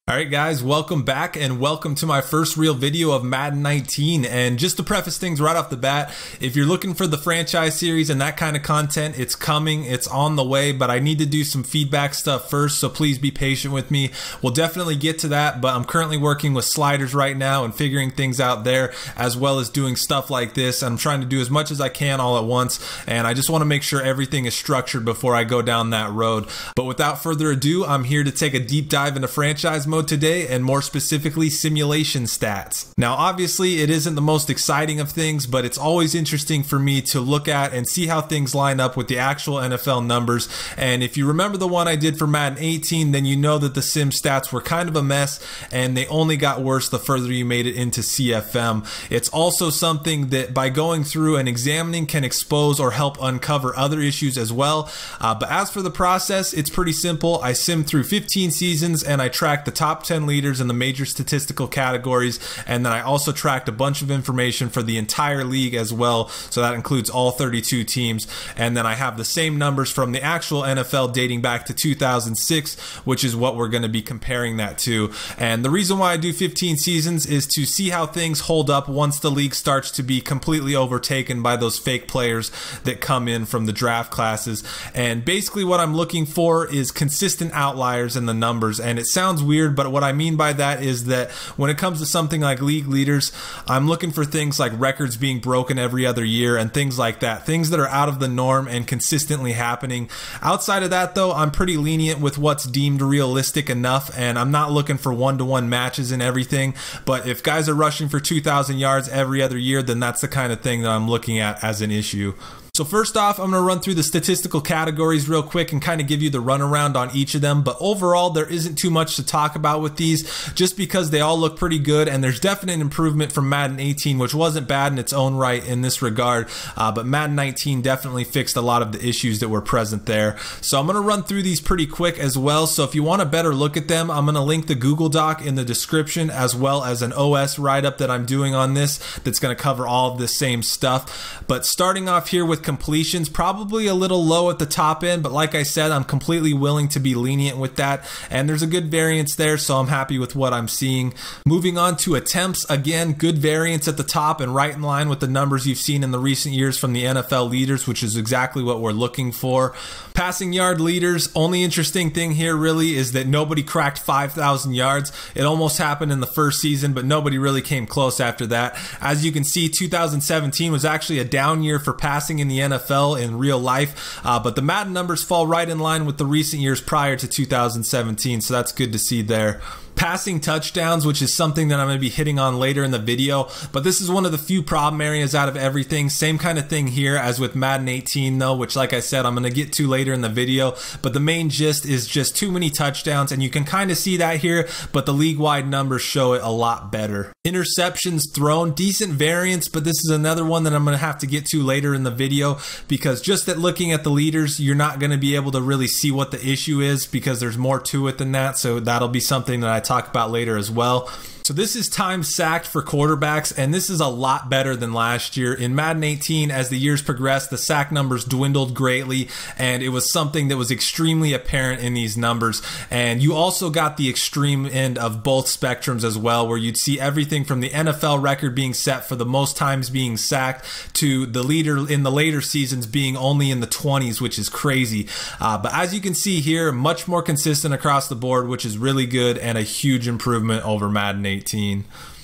Alright guys, welcome back and welcome to my first real video of Madden 19. And just to preface things right off the bat, if you're looking for the franchise series and that kind of content, it's coming, it's on the way, but I need to do some feedback stuff first, so please be patient with me. We'll definitely get to that, but I'm currently working with sliders right now and figuring things out there, as well as doing stuff like this. I'm trying to do as much as I can all at once, and I just want to make sure everything is structured before I go down that road. But without further ado, I'm here to take a deep dive into franchise mode today, and more specifically simulation stats. Now obviously it isn't the most exciting of things, but it's always interesting for me to look at and see how things line up with the actual NFL numbers. And if you remember the one I did for Madden 18, then you know that the sim stats were kind of a mess and they only got worse the further you made it into CFM. It's also something that by going through and examining can expose or help uncover other issues as well. But as for the process, it's pretty simple. I simmed through 15 seasons and I tracked the top 10 leaders in the major statistical categories, and then I also tracked a bunch of information for the entire league as well, so that includes all 32 teams. And then I have the same numbers from the actual NFL dating back to 2006, which is what we're going to be comparing that to. And the reason why I do 15 seasons is to see how things hold up once the league starts to be completely overtaken by those fake players that come in from the draft classes. And basically what I'm looking for is consistent outliers in the numbers, and it sounds weird, but what I mean by that is that when it comes to something like league leaders, I'm looking for things like records being broken every other year and things like that, things that are out of the norm and consistently happening. Outside of that though, I'm pretty lenient with what's deemed realistic enough, and I'm not looking for one-to-one matches and everything, but if guys are rushing for 2,000 yards every other year, then that's the kind of thing that I'm looking at as an issue. So first off, I'm going to run through the statistical categories real quick and kind of give you the runaround on each of them. But overall, there isn't too much to talk about with these just because they all look pretty good, and there's definite improvement from Madden 18, which wasn't bad in its own right in this regard. But Madden 19 definitely fixed a lot of the issues that were present there. So I'm going to run through these pretty quick as well. So if you want a better look at them, I'm going to link the Google Doc in the description, as well as an OS write-up that I'm doing on this that's going to cover all of the same stuff. But starting off here with completions, probably a little low at the top end, but like I said, I'm completely willing to be lenient with that, and there's a good variance there, so I'm happy with what I'm seeing. Moving on to attempts, again, good variance at the top and right in line with the numbers you've seen in the recent years from the NFL leaders, which is exactly what we're looking for. Passing yard leaders, only interesting thing here really is that nobody cracked 5,000 yards. It almost happened in the first season, but nobody really came close after that. As you can see, 2017 was actually a down year for passing in the NFL in real life, but the Madden numbers fall right in line with the recent years prior to 2017, so that's good to see there. Passing touchdowns, which is something that I'm going to be hitting on later in the video, but this is one of the few problem areas out of everything. Same kind of thing here as with Madden 18 though, which like I said, I'm going to get to later in the video, but the main gist is just too many touchdowns, and you can kind of see that here, but the league-wide numbers show it a lot better. Interceptions thrown, decent variance, but this is another one that I'm going to have to get to later in the video, because just at looking at the leaders, you're not going to be able to really see what the issue is, because there's more to it than that, so that'll be something that I talk about later as well. So this is time sacked for quarterbacks, and this is a lot better than last year. In Madden 18, as the years progressed, the sack numbers dwindled greatly, and it was something that was extremely apparent in these numbers. And you also got the extreme end of both spectrums as well, where you'd see everything from the NFL record being set for the most times being sacked to the leader in the later seasons being only in the 20s, which is crazy. But as you can see here, much more consistent across the board, which is really good and a huge improvement over Madden 18.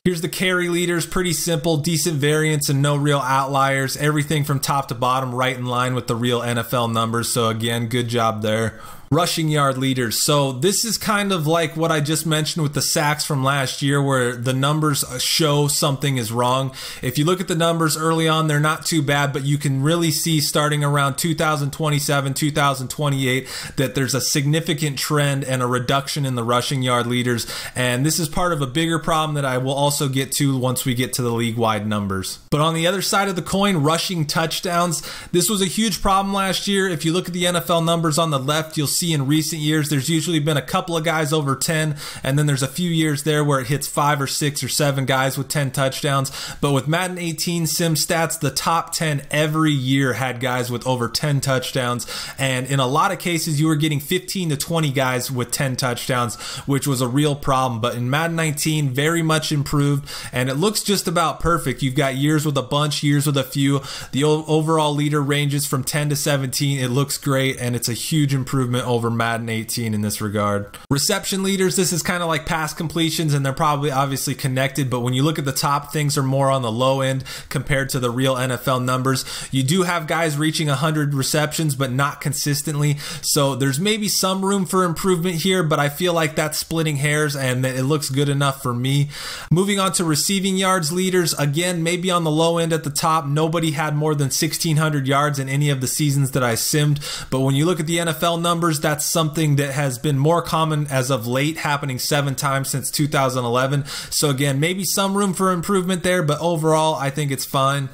Here's the carry leaders, pretty simple, decent variance and no real outliers. Everything from top to bottom right in line with the real NFL numbers. So again, good job there. Rushing yard leaders. So this is kind of like what I just mentioned with the sacks from last year, where the numbers show something is wrong. If you look at the numbers early on, they're not too bad, but you can really see starting around 2027, 2028, that there's a significant trend and a reduction in the rushing yard leaders. And this is part of a bigger problem that I will also get to once we get to the league-wide numbers. But on the other side of the coin, rushing touchdowns, this was a huge problem last year. If you look at the NFL numbers on the left, you'll see in recent years, there's usually been a couple of guys over 10, and then there's a few years there where it hits 5 or 6 or 7 guys with 10 touchdowns. But with Madden 18 sim stats, the top 10 every year had guys with over 10 touchdowns, and in a lot of cases you were getting 15 to 20 guys with 10 touchdowns, which was a real problem. But in Madden 19, very much improved, and it looks just about perfect. You've got years with a bunch, years with a few. The overall leader ranges from 10 to 17. It looks great, and it's a huge improvement over Madden 18 in this regard. Reception leaders, this is kind of like pass completions, and they're probably obviously connected, but when you look at the top, things are more on the low end compared to the real NFL numbers. You do have guys reaching 100 receptions, but not consistently, so there's maybe some room for improvement here, but I feel like that's splitting hairs, and it looks good enough for me. Moving on to receiving yards leaders, again, maybe on the low end at the top. Nobody had more than 1,600 yards in any of the seasons that I simmed, but when you look at the NFL numbers, that's something that has been more common as of late, happening 7 times since 2011. So again, maybe some room for improvement there, but overall, I think it's fine.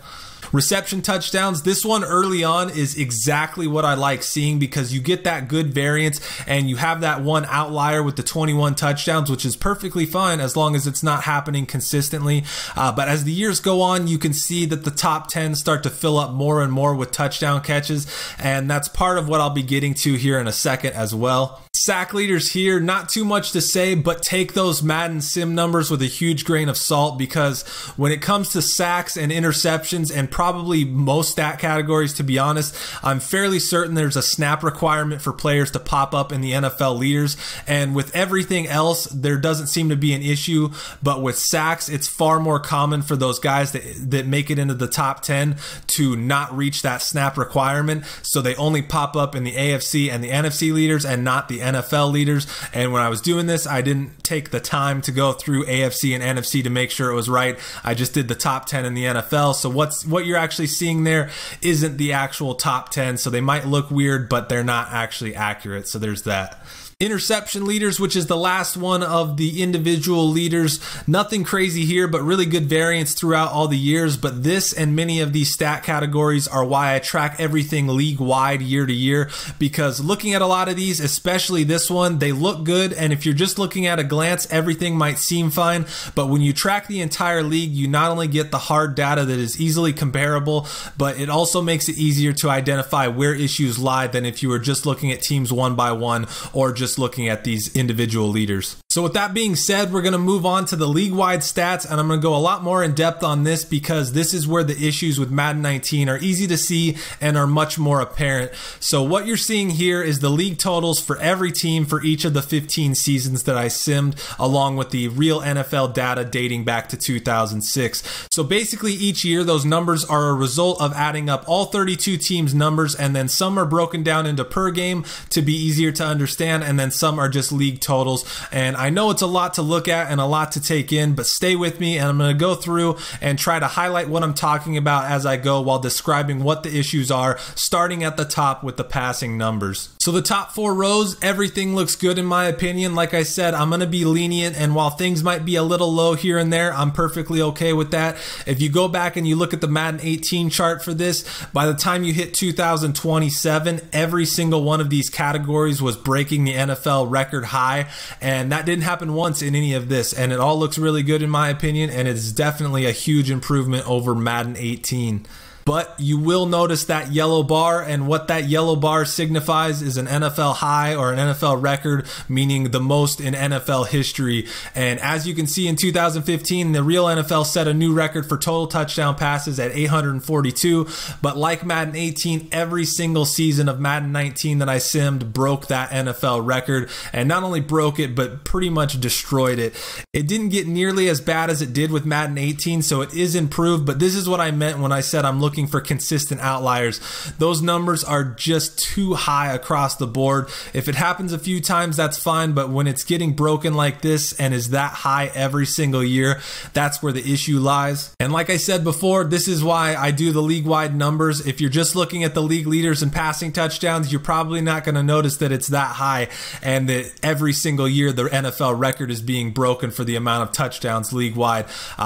Reception touchdowns, this one early on is exactly what I like seeing, because you get that good variance and you have that one outlier with the 21 touchdowns, which is perfectly fine as long as it's not happening consistently. But as the years go on, you can see that the top 10 start to fill up more and more with touchdown catches, and that's part of what I'll be getting to here in a second as well. Sack leaders here, not too much to say, but take those Madden sim numbers with a huge grain of salt, because when it comes to sacks and interceptions and probably most stat categories, to be honest, I'm fairly certain there's a snap requirement for players to pop up in the NFL leaders, and with everything else there doesn't seem to be an issue, but with sacks it's far more common for those guys that make it into the top 10 to not reach that snap requirement, so they only pop up in the AFC and the NFC leaders and not the NFL leaders. And when I was doing this, I didn't take the time to go through AFC and NFC to make sure it was right. I just did the top 10 in the NFL, so what you're actually seeing there isn't the actual top 10, so they might look weird, but they're not actually accurate, so there's that. Interception leaders, which is the last one of the individual leaders. Nothing crazy here, but really good variance throughout all the years. But this and many of these stat categories are why I track everything league-wide year to year, because looking at a lot of these, especially this one, they look good, and if you're just looking at a glance, everything might seem fine. But when you track the entire league, you not only get the hard data that is easily comparable, but it also makes it easier to identify where issues lie than if you were just looking at teams one by one or just looking at these individual leaders. So with that being said, we're going to move on to the league-wide stats, and I'm going to go a lot more in depth on this because this is where the issues with Madden 19 are easy to see and are much more apparent. So what you're seeing here is the league totals for every team for each of the 15 seasons that I simmed, along with the real NFL data dating back to 2006. So basically each year those numbers are a result of adding up all 32 teams' numbers, and then some are broken down into per game to be easier to understand, and then some are just league totals. And I know it's a lot to look at and a lot to take in, but stay with me and I'm going to go through and try to highlight what I'm talking about as I go while describing what the issues are, starting at the top with the passing numbers. So the top 4 rows, everything looks good in my opinion. Like I said, I'm going to be lenient, and while things might be a little low here and there, I'm perfectly okay with that. If you go back and you look at the Madden 18 chart for this, by the time you hit 2027, every single one of these categories was breaking the NFL record high, and that didn't happen once in any of this, and it all looks really good in my opinion, and it's definitely a huge improvement over Madden 18. But you will notice that yellow bar, and what that yellow bar signifies is an NFL high or an NFL record, meaning the most in NFL history. And as you can see, in 2015, the real NFL set a new record for total touchdown passes at 842. But like Madden 18, every single season of Madden 19 that I simmed broke that NFL record, and not only broke it, but pretty much destroyed it. It didn't get nearly as bad as it did with Madden 18, so it is improved, but this is what I meant when I said I'm looking for consistent outliers. Those numbers are just too high across the board. If it happens a few times, that's fine, but when it's getting broken like this and is that high every single year, that's where the issue lies. And like I said before, this is why I do the league-wide numbers. If you're just looking at the league leaders and passing touchdowns, you're probably not going to notice that it's that high and that every single year the NFL record is being broken for the amount of touchdowns league-wide.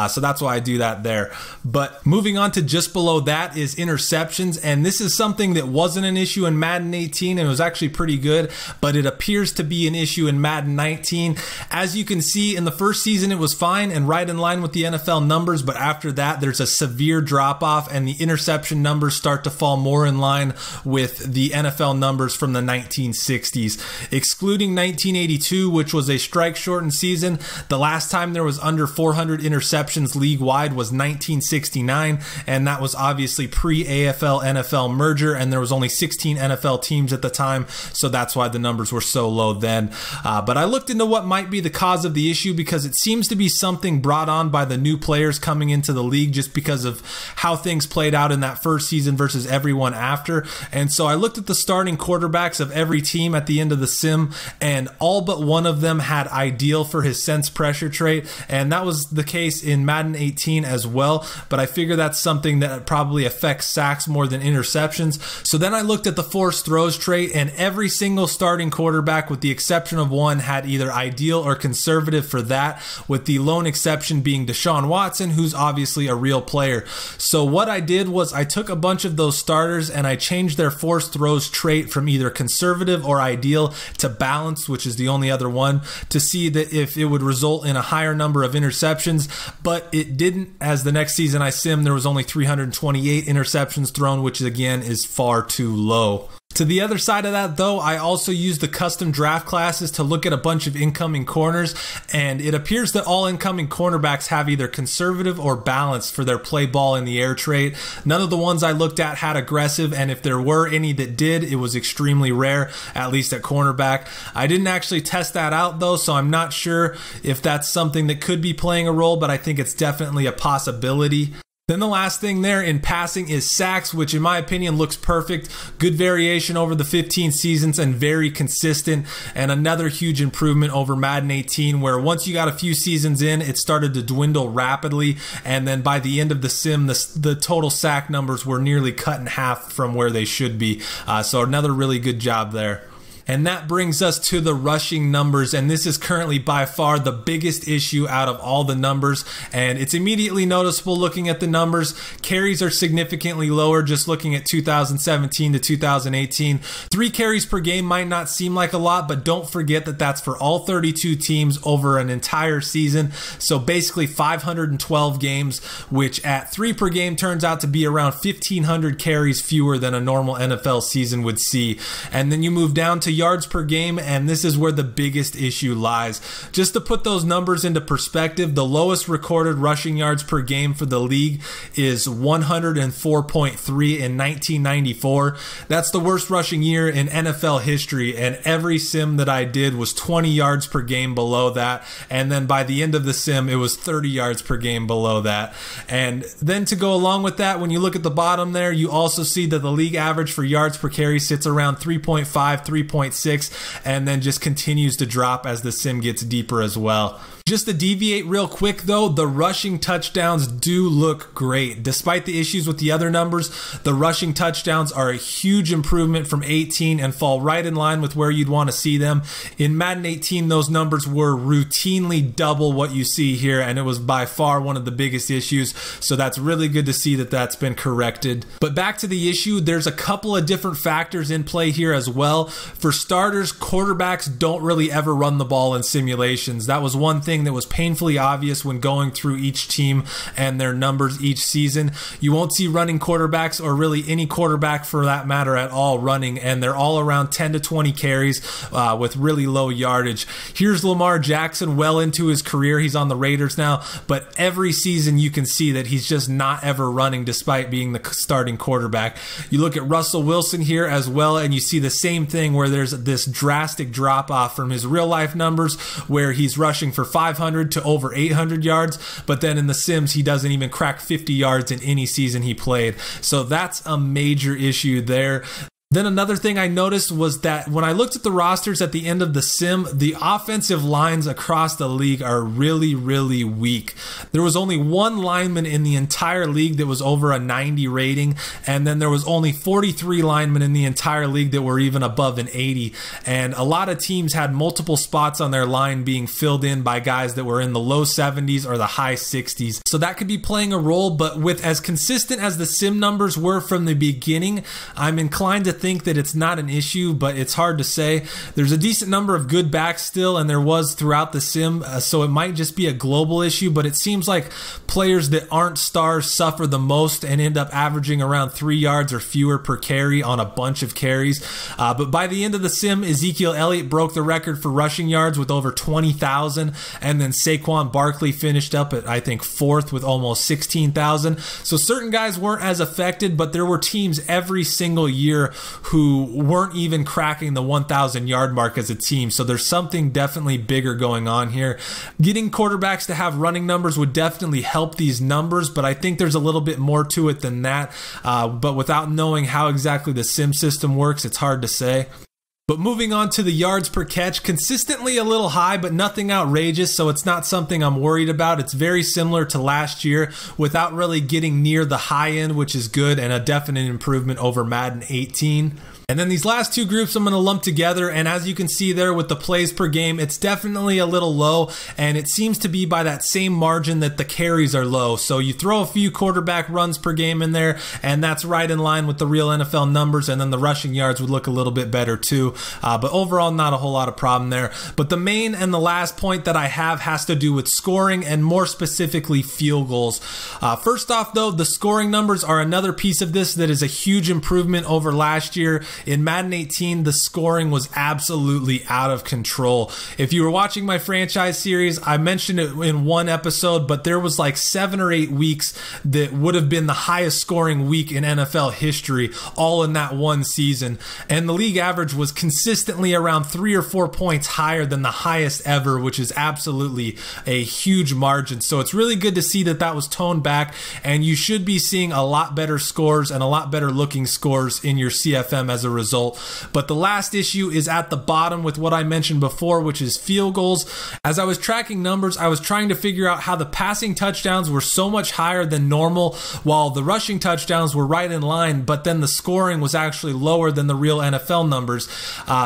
So that's why I do that there. But moving on to just below that, bat is interceptions, and this is something that wasn't an issue in Madden 18 and it was actually pretty good, but it appears to be an issue in Madden 19. As you can see, in the first season it was fine and right in line with the NFL numbers, but after that there's a severe drop off and the interception numbers start to fall more in line with the NFL numbers from the 1960s. Excluding 1982, which was a strike shortened season, the last time there was under 400 interceptions league wide was 1969, and that was obviously pre-AFL NFL merger, and there was only 16 NFL teams at the time, so that's why the numbers were so low then. But I looked into what might be the cause of the issue because it seems to be something brought on by the new players coming into the league just because of how things played out in that first season versus everyone after. And so I looked at the starting quarterbacks of every team at the end of the sim, and all but one of them had ideal for his sense pressure trait, and that was the case in Madden 18 as well, but I figure that's something that probably affects sacks more than interceptions. So then I looked at the forced throws trait, and every single starting quarterback with the exception of one had either ideal or conservative for that, with the lone exception being Deshaun Watson, who's obviously a real player. So what I did was I took a bunch of those starters and I changed their forced throws trait from either conservative or ideal to balanced, which is the only other one, to see that if it would result in a higher number of interceptions, but it didn't. As the next season I simmed, there was only 328 interceptions thrown, which again is far too low. To the other side of that though, I also used the custom draft classes to look at a bunch of incoming corners, and it appears that all incoming cornerbacks have either conservative or balanced for their play ball in the air trait. None of the ones I looked at had aggressive, and if there were any that did, it was extremely rare, at least at cornerback. I didn't actually test that out though, so I'm not sure if that's something that could be playing a role, but I think it's definitely a possibility. Then the last thing there in passing is sacks, which in my opinion looks perfect. Good variation over the 15 seasons and very consistent, and another huge improvement over Madden 18, where once you got a few seasons in, it started to dwindle rapidly, and then by the end of the sim, the total sack numbers were nearly cut in half from where they should be. So another really good job there. And that brings us to the rushing numbers, and this is currently by far the biggest issue out of all the numbers, and it's immediately noticeable looking at the numbers. Carries are significantly lower just looking at 2017 to 2018. 3 carries per game might not seem like a lot, but don't forget that that's for all 32 teams over an entire season, so basically 512 games, which at 3 per game turns out to be around 1,500 carries fewer than a normal NFL season would see. And then you move down to yards per game, and this is where the biggest issue lies. Just to put those numbers into perspective, the lowest recorded rushing yards per game for the league is 104.3 in 1994. That's the worst rushing year in NFL history, and every sim that I did was 20 yards per game below that, and then by the end of the sim it was 30 yards per game below that. And then to go along with that, when you look at the bottom there, you also see that the league average for yards per carry sits around 3.5, 3.6, and then just continues to drop as the sim gets deeper as well. Just to deviate real quick though, the rushing touchdowns do look great. Despite the issues with the other numbers, the rushing touchdowns are a huge improvement from 18 and fall right in line with where you'd want to see them. In Madden 18, those numbers were routinely double what you see here, and it was by far one of the biggest issues, so that's really good to see that that's been corrected. But back to the issue, there's a couple of different factors in play here as well. For starters, quarterbacks don't really ever run the ball in simulations. That was one thing that was painfully obvious when going through each team and their numbers each season. You won't see running quarterbacks, or really any quarterback for that matter at all, running, and they're all around 10 to 20 carries with really low yardage. Here's Lamar Jackson well into his career. He's on the Raiders now, but every season you can see that he's just not ever running despite being the starting quarterback. You look at Russell Wilson here as well, and you see the same thing where there's this drastic drop off from his real life numbers where he's rushing for 500 to over 800 yards, but then in the sims he doesn't even crack 50 yards in any season he played. So that's a major issue there. Then another thing I noticed was that when I looked at the rosters at the end of the sim, the offensive lines across the league are really, really weak. There was only one lineman in the entire league that was over a 90 rating, and then there was only 43 linemen in the entire league that were even above an 80. And a lot of teams had multiple spots on their line being filled in by guys that were in the low 70s or the high 60s. So that could be playing a role, but with as consistent as the sim numbers were from the beginning, I'm inclined to think that it's not an issue, but it's hard to say. There's a decent number of good backs still, and there was throughout the sim, so it might just be a global issue, but it seems like players that aren't stars suffer the most and end up averaging around 3 yards or fewer per carry on a bunch of carries. But by the end of the sim, Ezekiel Elliott broke the record for rushing yards with over 20,000, and then Saquon Barkley finished up at, I think, 4th with almost 16,000. So certain guys weren't as affected, but there were teams every single year who weren't even cracking the 1,000 yard mark as a team. So there's something definitely bigger going on here. Getting quarterbacks to have running numbers would definitely help these numbers, but I think there's a little bit more to it than that. But without knowing how exactly the sim system works, it's hard to say. But moving on to the yards per catch, consistently a little high, but nothing outrageous, so it's not something I'm worried about. It's very similar to last year without really getting near the high end, which is good and a definite improvement over Madden 18. And then these last two groups I'm going to lump together, and as you can see there with the plays per game, it's definitely a little low, and it seems to be by that same margin that the carries are low. So you throw a few quarterback runs per game in there, and that's right in line with the real NFL numbers, and then the rushing yards would look a little bit better too. But overall, not a whole lot of problem there. But the main and the last point that I have has to do with scoring, and more specifically field goals. First off though, the scoring numbers are another piece of this that is a huge improvement over last year. In Madden 18, the scoring was absolutely out of control. If you were watching my franchise series, I mentioned it in one episode, but there was like 7 or 8 weeks that would have been the highest scoring week in NFL history, all in that one season. And the league average was consistently around 3 or 4 points higher than the highest ever, which is absolutely a huge margin. So it's really good to see that that was toned back, and you should be seeing a lot better scores and a lot better looking scores in your CFM as a result. But the last issue is at the bottom with what I mentioned before, which is field goals. As I was tracking numbers, I was trying to figure out how the passing touchdowns were so much higher than normal, while the rushing touchdowns were right in line, but then the scoring was actually lower than the real NFL numbers.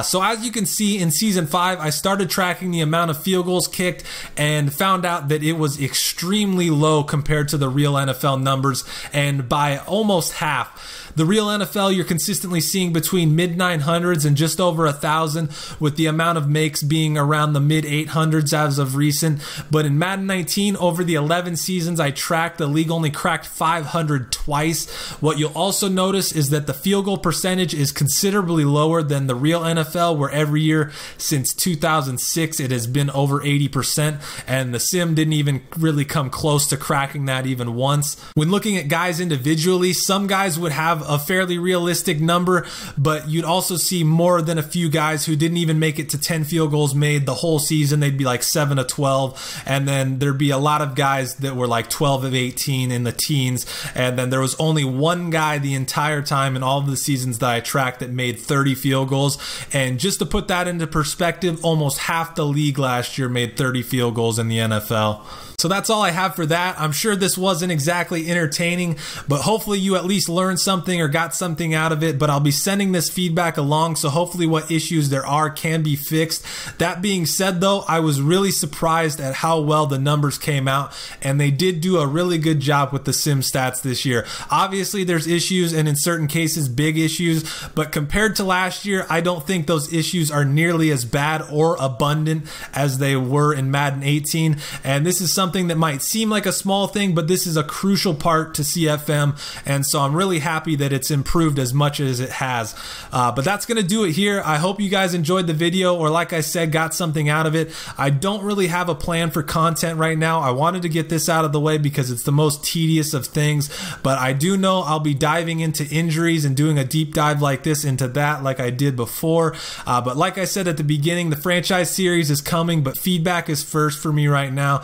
So as you can see in season 5, I started tracking the amount of field goals kicked and found out that it was extremely low compared to the real NFL numbers, and by almost half. The real NFL, you're consistently seeing between mid 900s and just over 1,000, with the amount of makes being around the mid 800s as of recent. But in Madden 19, over the 11 seasons I tracked, the league only cracked 500 twice. What you'll also notice is that the field goal percentage is considerably lower than the real NFL, where every year since 2006 it has been over 80%, and the sim didn't even really come close to cracking that even once. When looking at guys individually, some guys would have a fairly realistic number, but you'd also see more than a few guys who didn't even make it to 10 field goals made the whole season. They'd be like 7 of 12, and then there'd be a lot of guys that were like 12 of 18 in the teens, and then there was only one guy the entire time in all of the seasons that I tracked that made 30 field goals. And just to put that into perspective, almost half the league last year made 30 field goals in the NFL. So that's all I have for that. I'm sure this wasn't exactly entertaining, but hopefully you at least learned something or got something out of it. But I'll be sending this feedback along, so hopefully what issues there are can be fixed. That being said though, I was really surprised at how well the numbers came out, and they did do a really good job with the sim stats this year. Obviously there's issues, and in certain cases big issues, but compared to last year, I don't think those issues are nearly as bad or abundant as they were in Madden 18. And this is something that might seem like a small thing, but this is a crucial part to CFM, and so I'm really happy that it's improved as much as it has. But that's going to do it here. I hope you guys enjoyed the video, or like I said, got something out of it. I don't really have a plan for content right now. I wanted to get this out of the way because it's the most tedious of things, but I do know I'll be diving into injuries and doing a deep dive like this into that like I did before. But like I said at the beginning, the franchise series is coming, but feedback is first for me right now.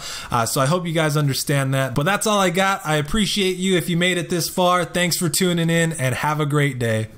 So I hope you guys understand that. But that's all I got. I appreciate you if you made it this far. Thanks for tuning in, and have a great day.